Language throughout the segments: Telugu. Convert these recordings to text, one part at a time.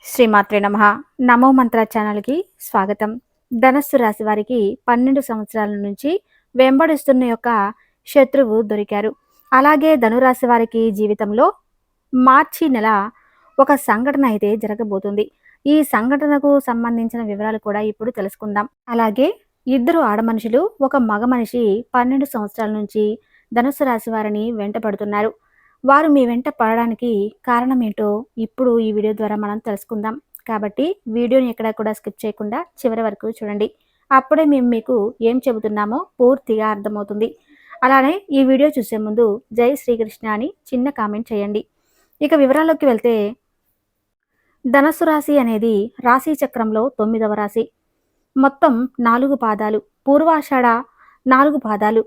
శ్రీమాత్రే నమః. నమో మంత్ర ఛానల్కి స్వాగతం. ధనస్సు రాశి వారికి 12 సంవత్సరాల నుంచి వెంబడిస్తున్న యొక్క శత్రువు దొరికారు. అలాగే ధనురాశి వారికి జీవితంలో మార్చి నెల ఒక సంఘటన అయితే జరగబోతుంది. ఈ సంఘటనకు సంబంధించిన వివరాలు కూడా ఇప్పుడు తెలుసుకుందాం. అలాగే ఇద్దరు ఆడమనుషులు ఒక మగ మనిషి 12 సంవత్సరాల నుంచి ధనుస్సు రాశి వారిని వెంటపడుతున్నారు. వారు మీ వెంట పడడానికి కారణం ఏంటో ఇప్పుడు ఈ వీడియో ద్వారా మనం తెలుసుకుందాం. కాబట్టి వీడియోని ఎక్కడా కూడా స్కిప్ చేయకుండా చివరి వరకు చూడండి. అప్పుడే మేము మీకు ఏం చెబుతున్నామో పూర్తిగా అర్థమవుతుంది. అలానే ఈ వీడియో చూసే ముందు జై శ్రీకృష్ణ అని చిన్న కామెంట్ చేయండి. ఇక వివరాల్లోకి వెళ్తే ధనస్సు రాశి అనేది రాశి చక్రంలో 9వ రాశి. మొత్తం 4 పాదాలు. పూర్వాషాఢ 4 పాదాలు.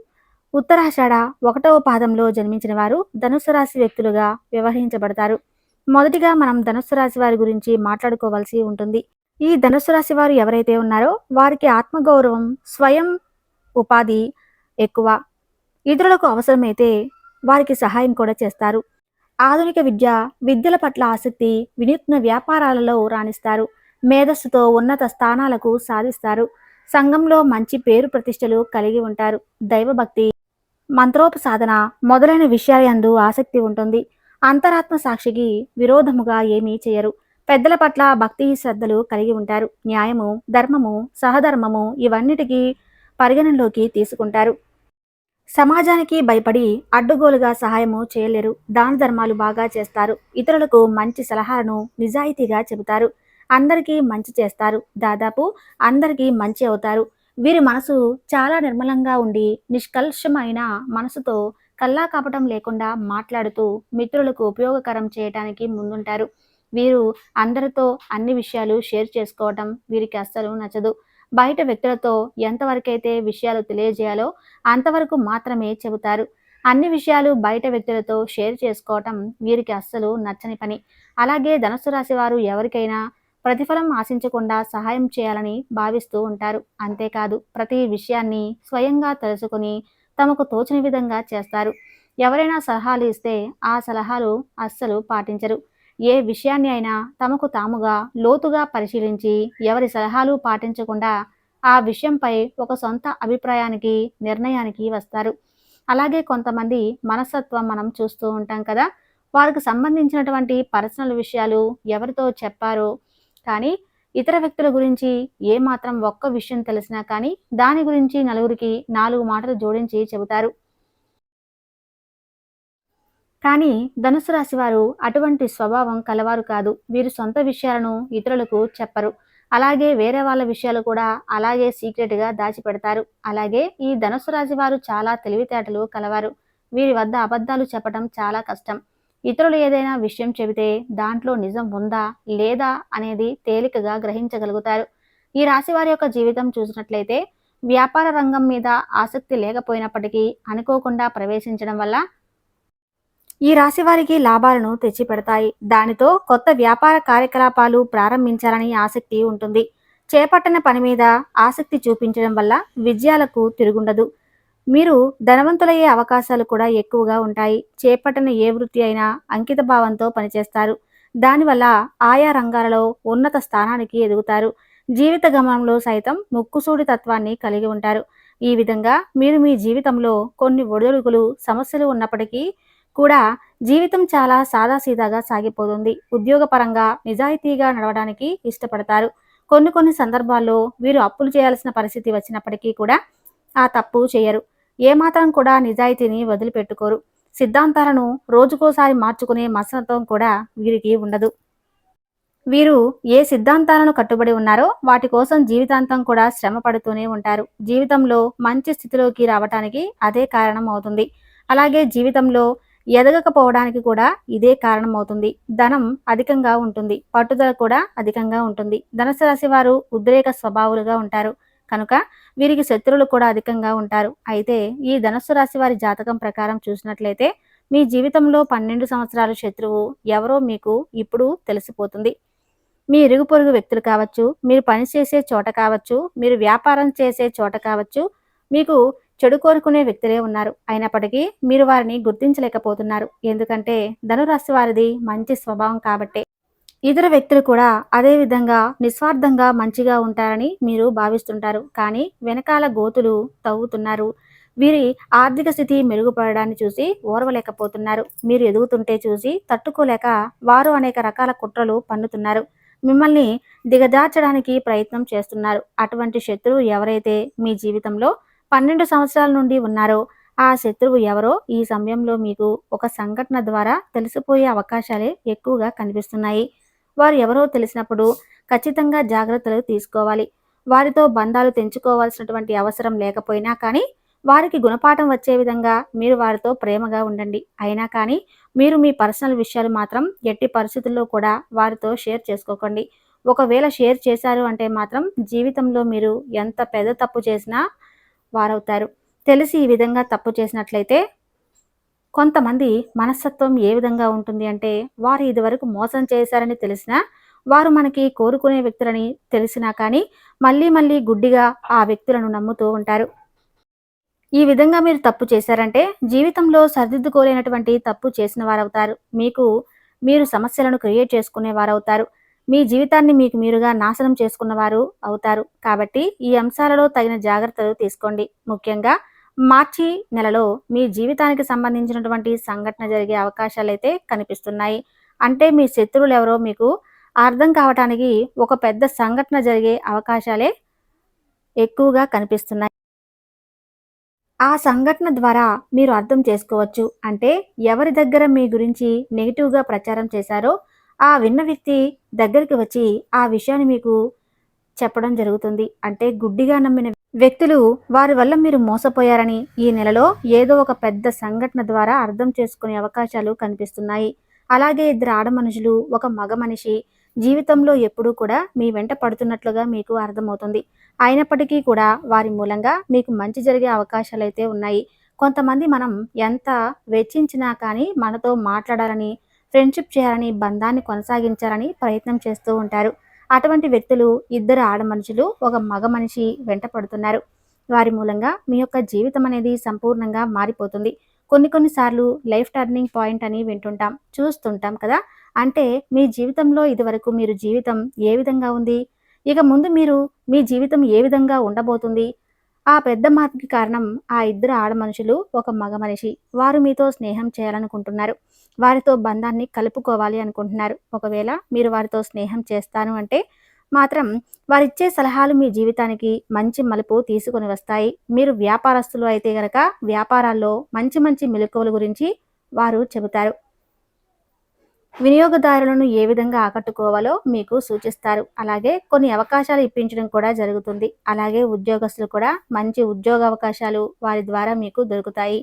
ఉత్తరాషాఢ 1వ పాదంలో జన్మించిన వారు ధనుస్సు రాశి వ్యక్తులుగా వ్యవహరించబడతారు. మొదటిగా మనం ధనుస్సు రాశి వారి గురించి మాట్లాడుకోవాల్సి ఉంటుంది. ఈ ధనుస్సు రాశి వారు ఎవరైతే ఉన్నారో వారికి ఆత్మగౌరవం, స్వయం ఉపాధి ఎక్కువ. ఇతరులకు అవసరమైతే వారికి సహాయం కూడా చేస్తారు. ఆధునిక విద్యల పట్ల ఆసక్తి, వినూత్న వ్యాపారాలలో రాణిస్తారు. మేధస్సుతో ఉన్నత స్థానాలకు సాధిస్తారు. సంఘంలో మంచి పేరు ప్రతిష్టలు కలిగి ఉంటారు. దైవభక్తి, మంత్రోపసాధన మొదలైన విషయాలందు ఆసక్తి ఉంటుంది. అంతరాత్మ సాక్షికి విరోధముగా ఏమీ చేయరు. పెద్దల పట్ల భక్తి శ్రద్ధలు కలిగి ఉంటారు. న్యాయము, ధర్మము, సహధర్మము ఇవన్నిటికీ పరిగణనలోకి తీసుకుంటారు. సమాజానికి భయపడి అడ్డుగోలుగా సహాయము చేయలేరు. దాన ధర్మాలు బాగా చేస్తారు. ఇతరులకు మంచి సలహాలను నిజాయితీగా చెబుతారు. అందరికీ మంచి చేస్తారు. దాదాపు అందరికీ మంచి అవుతారు. వీరి మనసు చాలా నిర్మలంగా ఉండి నిష్కల్షమైన మనసుతో కల్లా కపటం లేకుండా మాట్లాడుతూ మిత్రులకు ఉపయోగకరం చేయటానికి ముందుంటారు. వీరు అందరితో అన్ని విషయాలు షేర్ చేసుకోవటం వీరికి అస్సలు నచ్చదు. బయట వ్యక్తులతో ఎంతవరకైతే విషయాలు తెలియజేయాలో అంతవరకు మాత్రమే చెబుతారు. అన్ని విషయాలు బయట వ్యక్తులతో షేర్ చేసుకోవటం వీరికి అస్సలు నచ్చని పని. అలాగే ధనుస్సు రాశి వారు ఎవరికైనా ప్రతిఫలం ఆశించకుండా సహాయం చేయాలని భావిస్తూ ఉంటారు. అంతేకాదు ప్రతి విషయాన్ని స్వయంగా తెలుసుకుని తమకు తోచిన విధంగా చేస్తారు. ఎవరైనా సలహాలు ఇస్తే ఆ సలహాలు అస్సలు పాటించరు. ఏ విషయాన్ని అయినా తమకు తాముగా లోతుగా పరిశీలించి ఎవరి సలహాలు పాటించకుండా ఆ విషయంపై ఒక సొంత అభిప్రాయానికి, నిర్ణయానికి వస్తారు. అలాగే కొంతమంది మనస్తత్వం మనం చూస్తూ ఉంటాం కదా. వారికి సంబంధించినటువంటి పర్సనల్ విషయాలు ఎవరితో చెప్పారో కానీ ఇతర వ్యక్తుల గురించి ఏమాత్రం ఒక్క విషయం తెలిసినా కానీ దాని గురించి నలుగురికి 4 మాటలు జోడించి చెబుతారు. కానీ ధనుస్సు రాశి వారు అటువంటి స్వభావం కలవారు కాదు. వీరు సొంత విషయాలను ఇతరులకు చెప్పరు. అలాగే వేరే వాళ్ళ విషయాలు కూడా అలాగే సీక్రెట్గా దాచిపెడతారు. అలాగే ఈ ధనుస్సు రాశి వారు చాలా తెలివితేటలు కలవారు. వీరి వద్ద అబద్ధాలు చెప్పడం చాలా కష్టం. ఇతరులు ఏదైనా విషయం చెబితే దాంట్లో నిజం ఉందా లేదా అనేది తేలికగా గ్రహించగలుగుతారు. ఈ రాశి వారి యొక్క జీవితం చూసినట్లయితే వ్యాపార రంగం మీద ఆసక్తి లేకపోయినప్పటికీ అనుకోకుండా ప్రవేశించడం వల్ల ఈ రాశి వారికి లాభాలను తెచ్చిపెడతాయి. దానితో కొత్త వ్యాపార కార్యకలాపాలు ప్రారంభించాలని ఆసక్తి ఉంటుంది. చేపట్టిన పని మీద ఆసక్తి చూపించడం వల్ల విజయాలకు తిరుగుండదు. మీరు ధనవంతులయ్యే అవకాశాలు కూడా ఎక్కువగా ఉంటాయి. చేపట్టిన ఏ వృత్తి అయినా అంకిత భావంతో పనిచేస్తారు. దానివల్ల ఆయా రంగాలలో ఉన్నత స్థానానికి ఎదుగుతారు. జీవిత గమనంలో సైతం ముక్కుసూడి తత్వాన్ని కలిగి ఉంటారు. ఈ విధంగా మీరు మీ జీవితంలో కొన్ని ఒడిదుడుకులు, సమస్యలు ఉన్నప్పటికీ కూడా జీవితం చాలా సాదాసీదాగా సాగిపోతుంది. ఉద్యోగపరంగా నిజాయితీగా నడవడానికి ఇష్టపడతారు. కొన్ని సందర్భాల్లో వీరు అప్పులు చేయాల్సిన పరిస్థితి వచ్చినప్పటికీ కూడా ఆ తప్పు చేయరు. ఏమాత్రం కూడా నిజాయితీని వదిలిపెట్టుకోరు. సిద్ధాంతాలను రోజుకోసారి మార్చుకునే మసనత్వం కూడా వీరికి ఉండదు. వీరు ఏ సిద్ధాంతాలను కట్టుబడి ఉన్నారో వాటి కోసం జీవితాంతం కూడా శ్రమ పడుతూనే ఉంటారు. జీవితంలో మంచి స్థితిలోకి రావటానికి అదే కారణం అవుతుంది. అలాగే జీవితంలో ఎదగకపోవడానికి కూడా ఇదే కారణం అవుతుంది. ధనం అధికంగా ఉంటుంది. పట్టుదల కూడా అధికంగా ఉంటుంది. ధనుసు రాశి వారు ఉద్రేక స్వభావులుగా ఉంటారు. కనుక వీరికి శత్రువులు కూడా అధికంగా ఉంటారు. అయితే ఈ ధనుస్సు రాశి వారి జాతకం ప్రకారం చూసినట్లయితే మీ జీవితంలో 12 సంవత్సరాల శత్రువు ఎవరో మీకు ఇప్పుడు తెలిసిపోతుంది. మీ ఇరుగు పొరుగు వ్యక్తులు కావచ్చు, మీరు పనిచేసే చోట కావచ్చు, మీరు వ్యాపారం చేసే చోట కావచ్చు, మీకు చెడు కోరుకునే వ్యక్తులే ఉన్నారు. అయినప్పటికీ మీరు వారిని గుర్తించలేకపోతున్నారు. ఎందుకంటే ధనురాశి వారిది మంచి స్వభావం కాబట్టే. ఇతర వ్యక్తులు కూడా అదే విధంగా నిస్వార్థంగా మంచిగా ఉంటారని మీరు భావిస్తుంటారు. కానీ వెనకాల గోతులు తవ్వుతున్నారు. వీరి ఆర్థిక స్థితి మెరుగుపడడాన్ని చూసి ఓర్వలేకపోతున్నారు. మీరు ఎదుగుతుంటే చూసి తట్టుకోలేక వారు అనేక రకాల కుట్రలు పన్నుతున్నారు. మిమ్మల్ని దిగజార్చడానికి ప్రయత్నం చేస్తున్నారు. అటువంటి శత్రువు ఎవరైతే మీ జీవితంలో 12 సంవత్సరాల నుండి ఉన్నారో ఆ శత్రువు ఎవరో ఈ సమయంలో మీకు ఒక సంఘటన ద్వారా తెలిసిపోయే అవకాశాలే ఎక్కువగా కనిపిస్తున్నాయి. వారు ఎవరో తెలిసినప్పుడు ఖచ్చితంగా జాగ్రత్తలు తీసుకోవాలి. వారితో బంధాలు తెంచుకోవాల్సినటువంటి అవసరం లేకపోయినా కానీ, వారికి గుణపాఠం వచ్చే విధంగా మీరు వారితో ప్రేమగా ఉండండి. అయినా కానీ, మీరు మీ పర్సనల్ విషయాలు మాత్రం ఎట్టి పరిస్థితుల్లో కూడా వారితో షేర్ చేసుకోకండి. ఒకవేళ షేర్ చేశారు అంటే మాత్రం జీవితంలో మీరు ఎంత పెద్ద తప్పు చేసినా వారవుతారు. తెలిసి ఈ విధంగా తప్పు చేసినట్లయితే కొంతమంది మనస్తత్వం ఏ విధంగా ఉంటుంది అంటే, వారు ఇదివరకు మోసం చేశారని తెలిసినా, వారు మనకి కోరుకునే వ్యక్తులని తెలిసినా కానీ, మళ్ళీ మళ్ళీ గుడ్డిగా ఆ వ్యక్తులను నమ్ముతూ ఉంటారు. ఈ విధంగా మీరు తప్పు చేశారంటే, జీవితంలో సరిదిద్దుకోలేనటువంటి తప్పు చేసిన వారవుతారు. మీరు సమస్యలను క్రియేట్ చేసుకునేవారవుతారు. మీ జీవితాన్ని మీకు మీరుగా నాశనం చేసుకున్నవారు అవుతారు. కాబట్టి ఈ అంశాలలో తగిన జాగ్రత్తలు తీసుకోండి. ముఖ్యంగా మార్చి నెలలో మీ జీవితానికి సంబంధించినటువంటి సంఘటన జరిగే అవకాశాలైతే కనిపిస్తున్నాయి. అంటే మీ శత్రువులెవరో మీకు అర్థం కావటానికి ఒక పెద్ద సంఘటన జరిగే అవకాశాలే ఎక్కువగా కనిపిస్తున్నాయి. ఆ సంఘటన ద్వారా మీరు అర్థం చేసుకోవచ్చు. అంటే ఎవరి దగ్గర మీ గురించి నెగెటివ్‌గా ప్రచారం చేశారో, ఆ విన్న వ్యక్తి దగ్గరికి వచ్చి ఆ విషయాన్ని మీకు చెప్పడం జరుగుతుంది. అంటే గుడ్డిగా నమ్మిన వ్యక్తులు వారి వల్ల మీరు మోసపోయారని ఈ నెలలో ఏదో ఒక పెద్ద సంఘటన ద్వారా అర్థం చేసుకునే అవకాశాలు కనిపిస్తున్నాయి. అలాగే ఇద్దరు ఆడ మనుషులు, ఒక మగ మనిషి జీవితంలో ఎప్పుడూ కూడా మీ వెంట పడుతున్నట్లుగా మీకు అర్థమవుతుంది. అయినప్పటికీ కూడా వారి మూలంగా మీకు మంచి జరిగే అవకాశాలైతే ఉన్నాయి. కొంతమంది మనం ఎంత వెచ్చించినా కానీ మనతో మాట్లాడాలని, ఫ్రెండ్‌షిప్ చేయాలని, బంధాన్ని కొనసాగించాలని ప్రయత్నం చేస్తూ ఉంటారు. అటువంటి వ్యక్తులు ఇద్దరు ఆడ మనుషులు, ఒక మగ మనిషి వెంట పడుతున్నారు. వారి మూలంగా మీ యొక్క జీవితం అనేది సంపూర్ణంగా మారిపోతుంది. కొన్ని సార్లు లైఫ్ టర్నింగ్ పాయింట్ అని వింటుంటాం, చూస్తుంటాం కదా! అంటే మీ జీవితంలో ఇదివరకు మీరు జీవితం ఏ విధంగా ఉంది? ఇక ముందు మీ జీవితం ఏ విధంగా ఉండబోతుంది? ఆ పెద్ద మార్పుకి కారణం ఆ ఇద్దరు ఆడ మనుషులు, ఒక మగ మనిషి. వారు మీతో స్నేహం చేయాలనుకుంటున్నారు. వారితో బంధాన్ని కలుపుకోవాలి అనుకుంటున్నారు. ఒకవేళ మీరు వారితో స్నేహం చేస్తాను అంటే మాత్రం వారిచ్చే సలహాలు మీ జీవితానికి మంచి మలుపు తీసుకొని వస్తాయి. మీరు వ్యాపారస్తులు అయితే గనక వ్యాపారాల్లో మంచి మంచి మెళకువల గురించి వారు చెబుతారు. వినియోగదారులను ఏ విధంగా ఆకట్టుకోవాలో మీకు సూచిస్తారు. అలాగే కొన్ని అవకాశాలు ఇప్పించడం కూడా జరుగుతుంది. అలాగే ఉద్యోగస్తులు కూడా మంచి ఉద్యోగ అవకాశాలు వారి ద్వారా మీకు దొరుకుతాయి.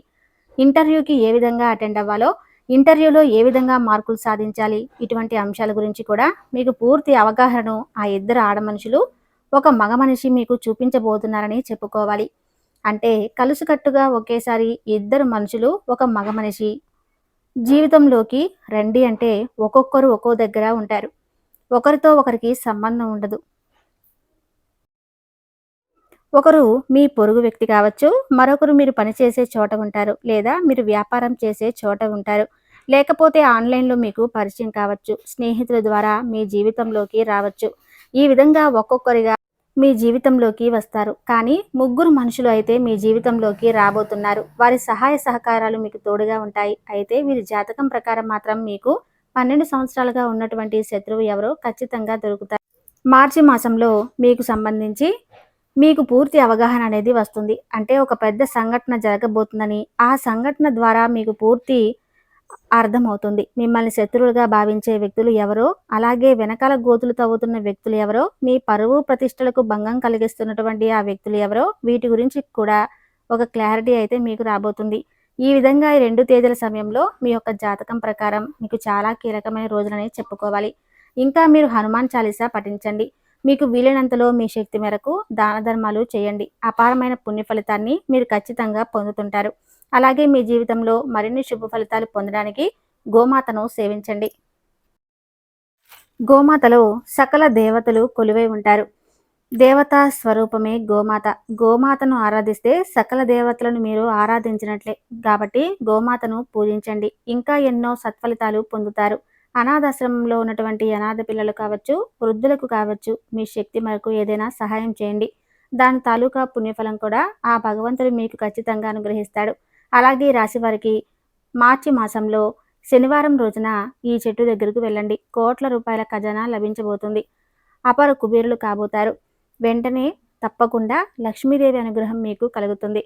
ఇంటర్వ్యూకి ఏ విధంగా అటెండ్ అవ్వాలో, ఇంటర్వ్యూలో ఏ విధంగా మార్కులు సాధించాలి, ఇటువంటి అంశాల గురించి కూడా మీకు పూర్తి అవగాహనను ఆ ఇద్దరు ఆడమనుషులు, ఒక మగ మనిషి మీకు చూపించబోతున్నారని చెప్పుకోవాలి. అంటే కలుసుకట్టుగా ఒకేసారి ఇద్దరు మనుషులు, ఒక మగ మనిషి జీవితంలోకి రండి అంటే ఒక్కొక్కరు ఒక్కో దగ్గర ఉంటారు. ఒకరితో ఒకరికి సంబంధం ఉండదు. ఒకరు మీ పొరుగు వ్యక్తి కావచ్చు, మరొకరు మీరు పనిచేసే చోట ఉంటారు, లేదా మీరు వ్యాపారం చేసే చోట ఉంటారు. లేకపోతే ఆన్‌లైన్‌లో మీకు పరిచయం కావచ్చు, స్నేహితుల ద్వారా మీ జీవితంలోకి రావచ్చు. ఈ విధంగా ఒక్కొక్కరిగా మీ జీవితంలోకి వస్తారు. కానీ ముగ్గురు మనుషులు అయితే మీ జీవితంలోకి రాబోతున్నారు. వారి సహాయ సహకారాలు మీకు తోడుగా ఉంటాయి. అయితే వీరి జాతకం ప్రకారం మాత్రం మీకు 12 సంవత్సరాలుగా ఉన్నటువంటి శత్రువు ఎవరో ఖచ్చితంగా దొరుకుతారు. మార్చి మాసంలో మీకు సంబంధించి మీకు పూర్తి అవగాహన అనేది వస్తుంది. అంటే ఒక పెద్ద సంఘటన జరగబోతుందని, ఆ సంఘటన ద్వారా మీకు పూర్తి అర్థమవుతుంది. మిమ్మల్ని శత్రువులుగా భావించే వ్యక్తులు ఎవరో, అలాగే వెనకాల గోతులు తవ్వుతున్న వ్యక్తులు ఎవరో, మీ పరువు ప్రతిష్టలకు భంగం కలిగిస్తున్నటువంటి ఆ వ్యక్తులు ఎవరో, వీటి గురించి కూడా ఒక క్లారిటీ అయితే మీకు రాబోతుంది. ఈ విధంగా ఈ 2 తేదీల సమయంలో మీ యొక్క జాతకం ప్రకారం మీకు చాలా కీలకమైన రోజులని చెప్పుకోవాలి. ఇంకా మీరు హనుమాన్ చాలీసా పఠించండి. మీకు వీలైనంతలో మీ శక్తి మేరకు దాన ధర్మాలు చేయండి. అపారమైన పుణ్య ఫలితాన్ని మీరు ఖచ్చితంగా పొందుతుంటారు. అలాగే మీ జీవితంలో మరిన్ని శుభ ఫలితాలు పొందడానికి గోమాతను సేవించండి. గోమాతలో సకల దేవతలు కొలువై ఉంటారు. దేవతా స్వరూపమే గోమాత. గోమాతను ఆరాధిస్తే సకల దేవతలను మీరు ఆరాధించినట్లే. కాబట్టి గోమాతను పూజించండి. ఇంకా ఎన్నో సత్ఫలితాలు పొందుతారు. అనాథాశ్రమంలో ఉన్నటువంటి అనాథ పిల్లలు కావచ్చు, వృద్ధులకు కావచ్చు, మీ శక్తి మేరకు ఏదైనా సహాయం చేయండి. దాని తాలూకా పుణ్యఫలం కూడా ఆ భగవంతుడు మీకు ఖచ్చితంగా అనుగ్రహిస్తాడు. అలాగే ఈ రాశి వారికి మార్చి మాసంలో శనివారం రోజున ఈ చెట్టు దగ్గరకు వెళ్ళండి. కోట్ల రూపాయల ఖజానా లభించబోతుంది. అపర కుబేరులు కాబోతారు. వెంటనే తప్పకుండా లక్ష్మీదేవి అనుగ్రహం మీకు కలుగుతుంది.